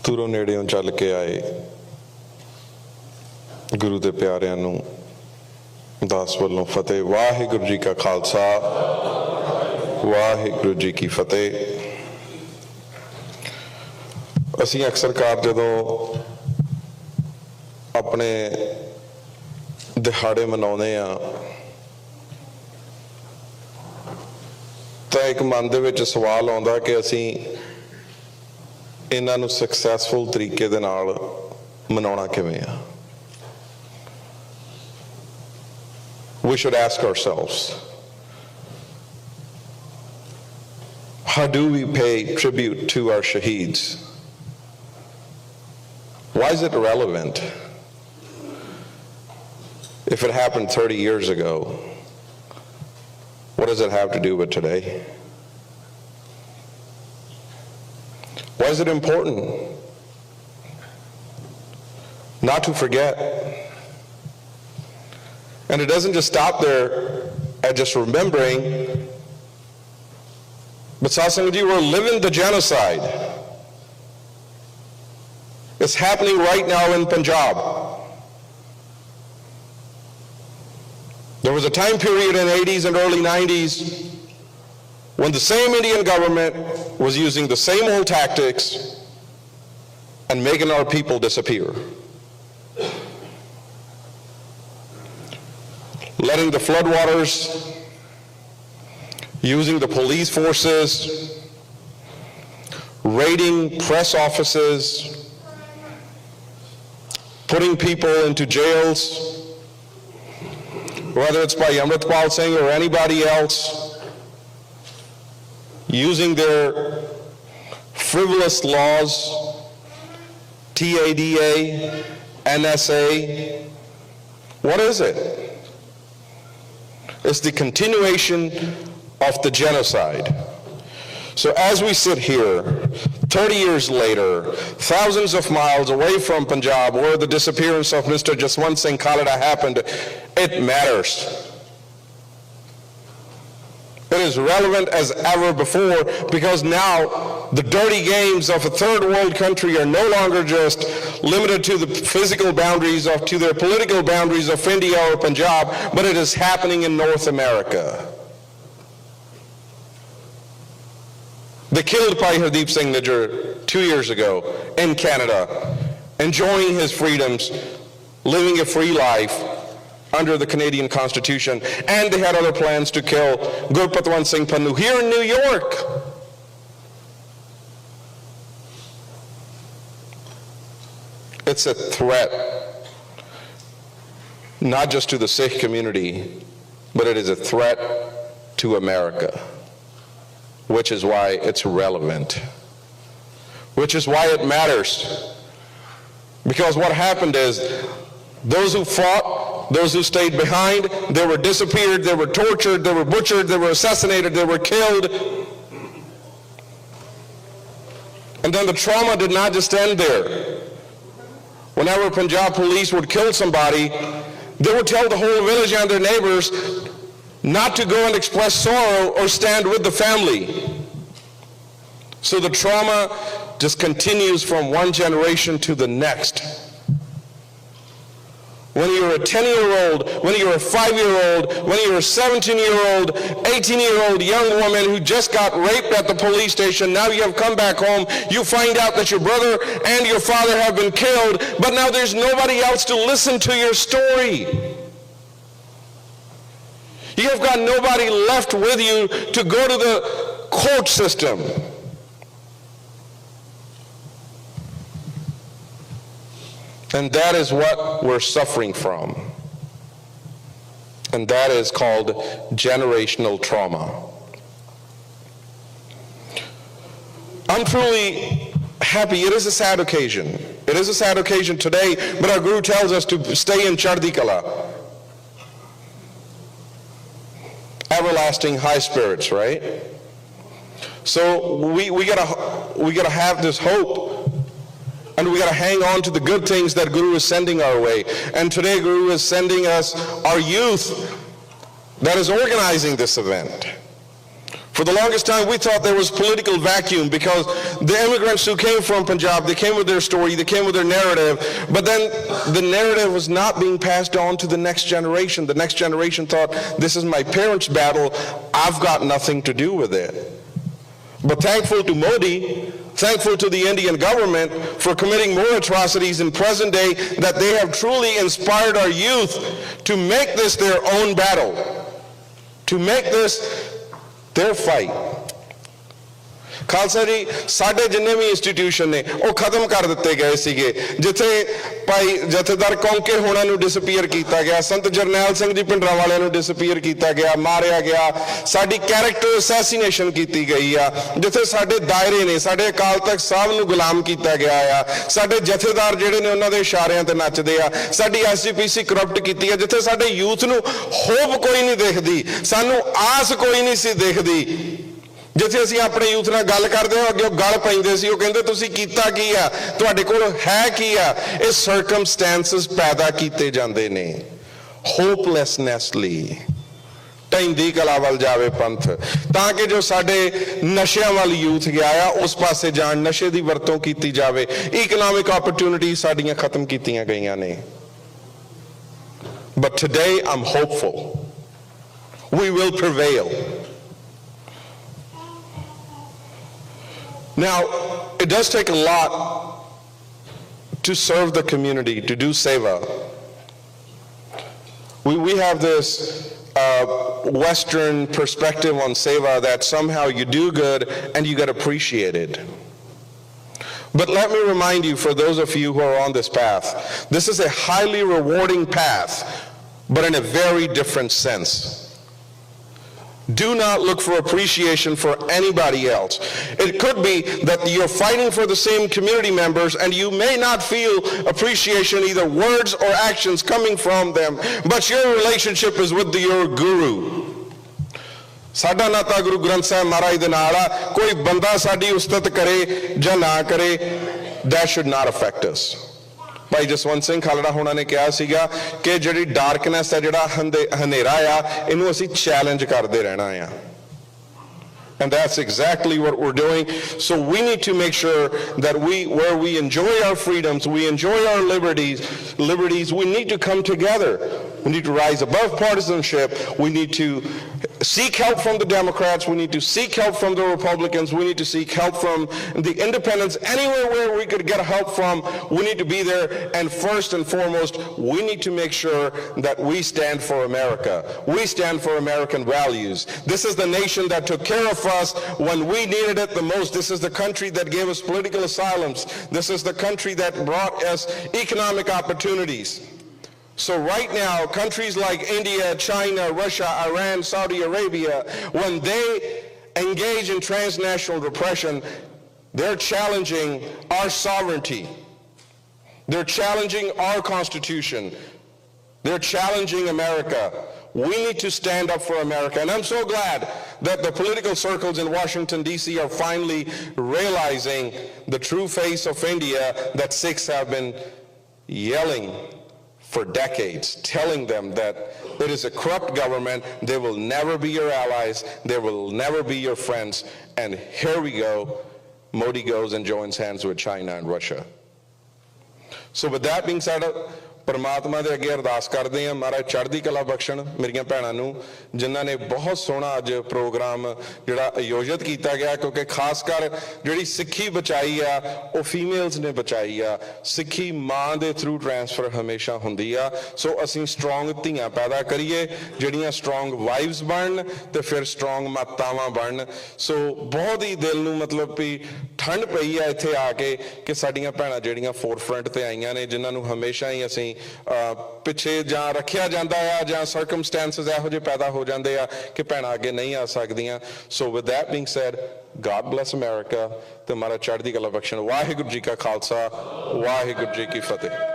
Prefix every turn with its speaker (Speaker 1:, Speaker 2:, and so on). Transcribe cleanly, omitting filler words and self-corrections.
Speaker 1: ਦੂਰੋਂ ਨੇੜਿਓਂ ਚੱਲ ਕੇ ਆਏ ਗੁਰੂ ਦੇ ਪਿਆਰਿਆਂ ਨੂੰ ਦਾਸ ਵੱਲੋਂ ਫਤਿਹ। ਵਾਹਿਗੁਰੂ ਜੀ ਕਾ ਖਾਲਸਾ, ਵਾਹਿਗੁਰੂ ਜੀ ਕੀ ਫਤਿਹ। ਅਸੀਂ ਅਕਸਰ ਜਦੋਂ ਆਪਣੇ ਦਿਹਾੜੇ ਮਨਾਉਂਦੇ ਆ ਤਾਂ ਇੱਕ ਮਨ ਦੇ ਵਿੱਚ ਸਵਾਲ ਆਉਂਦਾ ਕਿ ਅਸੀਂ ਇਹਨਾਂ ਨੂੰ ਸਕਸੈਸਫੁਲ ਤਰੀਕੇ ਦੇ ਨਾਲ ਮਨਾਉਣਾ ਕਿਵੇਂ ਆ। We should ask ourselves, how do we pay tribute to our shaheeds? Why is it relevant? If it happened 30 years ago, what does it have to do with today? Why is it important not to forget? And it doesn't just stop there at just remembering, but Satsangji, we're living the genocide. It's happening right now in Punjab. There was a time period in the 80s and early 90s when the same Indian government was using the same old tactics and making our people disappear. Letting the floodwaters, using the police forces, raiding press offices, putting people into jails, whether it's by Amritpal Singh or anybody else, using their frivolous laws, TADA, NSA. What is it? It's the continuation of the genocide. So as we sit here, 30 years later, thousands of miles away from Punjab, where the disappearance of Mr. Jaswant Singh Khalida happened, it matters. It is relevant as ever before, because now the dirty games of a third world country are no longer just limited to the physical boundaries of, to their political boundaries of India or Punjab, but it is happening in North America. They killed Bhai Hardeep Singh Nijjar 2 years ago in Canada, enjoying his freedoms, living a free life under the Canadian Constitution, and they had other plans to kill Gurpatwant Singh Pannu here in New York. It's a threat, not just to the Sikh community, but it is a threat to America, which is why it's relevant, which is why it matters. Because what happened is, those who fought, those who stayed behind, they were disappeared, they were tortured, they were butchered, they were assassinated, they were killed. And then the trauma did not just end there. Whenever Punjab police would kill somebody, they would tell the whole village and their neighbors not to go and express sorrow or stand with the family. So the trauma just continues from one generation to the next. When you're a 10-year-old, when you're a 5-year-old, when you're a 17-year-old, 18-year-old young woman who just got raped at the police station, now you have come back home, you find out that your brother and your father have been killed, but now there's nobody else to listen to your story. You have got nobody left with you to go to the court system. And that is what we're suffering from. And that is called generational trauma. I'm truly happy. It is a sad occasion. It is a sad occasion today, but our Guru tells us to stay in Chardi Kala. Everlasting high spirits, right? So we gotta have this hope. And we got to hang on to the good things that Guru is sending our way. And today Guru is sending us our youth that is organizing this event. For the longest time, we thought there was political vacuum because the immigrants who came from Punjab. They came with their story, they came with their narrative, but then the narrative was not being passed on to the next generation. The next generation thought, this is my parents' battle, I've got nothing to do with it. But thankful to Modi, thankful to the Indian government for committing more atrocities in present day, that they have truly inspired our youth to make this their own battle, to make this their fight. Khalsa ਜੀ ਸਾਡੇ ਜਿੰਨੇ ਵੀ institution ਨੇ ਉਹ ਖਤਮ ਕਰ ਦਿੱਤੇ ਗਏ ਸੀਗੇ, ਜਿੱਥੇ ਭਾਈ ਜਥੇਦਾਰ ਕੌਂਕੇ ਹੋਣਾ ਨੂੰ ਡਿਸਪੀਅਰ ਕੀਤਾ ਗਿਆ, ਸੰਤ ਜਰਨੈਲ ਸਿੰਘ ਜੀ ਭਿੰਡਰਾਂ ਵਾਲਿਆਂ ਨੂੰ ਡਿਸਪੀਅਰ ਕੀਤਾ ਗਿਆ, ਮਾਰਿਆ ਗਿਆ, ਸਾਡੀ ਕੈਰੈਕਟਰ ਅਸੈਸੀਨੇਸ਼ਨ ਕੀਤੀ ਗਈ ਆ, ਜਿੱਥੇ ਸਾਡੇ ਦਾਇਰੇ ਨੇ, ਸਾਡੇ ਅਕਾਲ ਤਖਤ ਸਾਹਿਬ ਨੂੰ ਗੁਲਾਮ ਕੀਤਾ ਗਿਆ ਆ, ਸਾਡੇ ਜਥੇਦਾਰ ਜਿਹੜੇ ਨੇ ਉਹਨਾਂ ਦੇ ਇਸ਼ਾਰਿਆਂ ਤੇ ਨੱਚਦੇ ਆ, ਸਾਡੀ ਐਸਜੀਪੀਸੀ ਕਰਪਟ ਕੀਤੀ ਆ, ਜਿੱਥੇ ਸਾਡੇ ਯੂਥ ਨੂੰ ਹੋਪ ਕੋਈ ਨਹੀਂ ਦੇਖਦੀ, ਸਾਨੂੰ ਆਸ ਕੋਈ ਨਹੀਂ ਸੀ ਦੇਖਦੀ, ਜਿੱਥੇ ਅਸੀਂ ਆਪਣੇ ਯੂਥ ਨਾਲ ਗੱਲ ਕਰਦੇ ਹਾਂ ਅੱਗੇ ਉਹ ਗੱਲ ਪੈਂਦੇ ਸੀ, ਉਹ ਕਹਿੰਦੇ ਤੁਸੀਂ ਕੀਤਾ ਕੀ ਆ, ਤੁਹਾਡੇ ਕੋਲ ਹੈ ਕੀ ਆ। ਇਹ ਸਰਕਮਸਟੈਂਸਸ ਪੈਦਾ ਕੀਤੇ ਜਾਂਦੇ ਨੇ ਹੋਪਲੈਸਨੈਸ ਲਈ। ਢਹਿੰਦੀ ਕਲਾ ਵੱਲ ਜਾਵੇ ਪੰਥ, ਤਾਂ ਕਿ ਜੋ ਸਾਡੇ ਨਸ਼ਿਆਂ ਵੱਲ ਯੂਥ ਗਿਆ ਆ ਉਸ ਪਾਸੇ ਜਾਣ, ਨਸ਼ੇ ਦੀ ਵਰਤੋਂ ਕੀਤੀ ਜਾਵੇ, ਇਕਨੋਮਿਕ ਓਪਰਚੁਨਿਟੀ ਸਾਡੀਆਂ ਖਤਮ ਕੀਤੀਆਂ ਗਈਆਂ ਨੇ। But today I'm hopeful. We will prevail. Now, it does take a lot to serve the community, to do seva. We have this Western perspective on seva that somehow you do good and you get appreciated. But let me remind you, for those of you who are on this path, this is a highly rewarding path, but in a very different sense. Do not look for appreciation for anybody else. It could be that you're fighting for the same community members and you may not feel appreciation, either words or actions coming from them, but your relationship is with your guru. ਸਾਡਾ ਨਾਤਾ ਗੁਰੂ ਗ੍ਰੰਥ ਸਾਹਿਬ ਮਹਾਰਾਜ ਦੇ ਨਾਲ ਆ, ਕੋਈ ਬੰਦਾ ਸਾਡੀ ਉਸਤਤ ਕਰੇ ਜਾਂ ਨਾ ਕਰੇ, that should not affect us. ਭਾਈ ਜਸਵੰਤ ਸਿੰਘ ਖਾਲੜਾ ਹੋਣਾ ਨੇ ਕਿਹਾ ਸੀਗਾ ਕਿ ਜਿਹੜੀ ਡਾਰਕਨੈਸ ਹੈ, ਜਿਹੜਾ ਹਨੇਰਾ ਆ, ਇਹਨੂੰ ਅਸੀਂ ਚੈਲੰਜ ਕਰਦੇ ਰਹਿਣਾ ਆ। And that's exactly what we're doing. So we need to make sure that where we enjoy our freedoms, we enjoy our liberties, we need to come together. We need to rise above partisanship. We need to seek help from the Democrats. We need to seek help from the Republicans. We need to seek help from the independents. Anywhere where we could get help from, we need to be there. And first and foremost, we need to make sure that we stand for America. We stand for American values. This is the nation that took care of us when we needed it the most. This is the country that gave us political asylums. This is the country that brought us economic opportunities. So right now, countries like India, China, Russia, Iran, Saudi Arabia, when they engage in transnational repression, they're challenging our sovereignty. They're challenging our Constitution. They're challenging America. We need to stand up for America. And I'm so glad that the political circles in Washington, D.C. are finally realizing the true face of India that Sikhs have been yelling for decades, telling them that it is a corrupt government, they will never be your allies, they will never be your friends. And here we go, Modi goes and joins hands with China and Russia. So with that being said, ਪਰਮਾਤਮਾ ਦੇ ਅੱਗੇ ਅਰਦਾਸ ਕਰਦੇ ਹਾਂ, ਮਹਾਰਾਜ ਚੜ੍ਹਦੀ ਕਲਾ ਬਖਸ਼ਣ ਮੇਰੀਆਂ ਭੈਣਾਂ ਨੂੰ, ਜਿਨ੍ਹਾਂ ਨੇ ਬਹੁਤ ਸੋਹਣਾ ਅੱਜ ਪ੍ਰੋਗਰਾਮ ਜਿਹੜਾ ਆਯੋਜਿਤ ਕੀਤਾ ਗਿਆ, ਕਿਉਂਕਿ ਖਾਸ ਕਰ ਜਿਹੜੀ ਸਿੱਖੀ ਬਚਾਈ ਆ ਉਹ ਫੀਮੇਲਸ ਨੇ ਬਚਾਈ ਆ। ਸਿੱਖੀ ਮਾਂ ਦੇ ਥਰੂ ਟ੍ਰਾਂਸਫਰ ਹਮੇਸ਼ਾ ਹੁੰਦੀ ਆ। ਸੋ ਅਸੀਂ ਸਟਰੋਂਗ ਧੀਆਂ ਪੈਦਾ ਕਰੀਏ, ਜਿਹੜੀਆਂ ਸਟਰੋਂਗ ਵਾਈਵਸ ਬਣਨ ਤੇ ਫਿਰ ਸਟਰੋਂਗ ਮਾਤਾਵਾਂ ਬਣਨ। ਸੋ ਬਹੁਤ ਹੀ ਦਿਲ ਨੂੰ ਮਤਲਬ ਵੀ ਠੰਡ ਪਈ ਆ ਇੱਥੇ ਆ ਕੇ ਕਿ ਸਾਡੀਆਂ ਭੈਣਾਂ ਜਿਹੜੀਆਂ ਫੋਰਫਰੰਟ ਤੇ ਆਈਆਂ ਨੇ, ਜਿਨ੍ਹਾਂ ਨੂੰ ਹਮੇਸ਼ਾ ਹੀ ਅਸੀਂ ਪਿੱਛੇ ਜਾਂ ਰੱਖਿਆ ਜਾਂਦਾ ਆ ਜਾਂ ਸਰਕਮਸਟੈਂਸਸ ਇਹੋ ਜਿਹੇ ਪੈਦਾ ਹੋ ਜਾਂਦੇ ਆ ਕਿ ਭੈਣਾਂ ਅੱਗੇ ਨਹੀਂ ਆ ਸਕਦੀਆਂ। So with that being said, God bless America ਤੇ ਮਹਾਰਾਜ ਚੜ੍ਹਦੀ ਕਲਾ ਬਖਸ਼ਣ। ਵਾਹਿਗੁਰੂ ਜੀ ਕਾ ਖਾਲਸਾ, ਵਾਹਿਗੁਰੂ ਜੀ ਕੀ ਫਤਿਹ।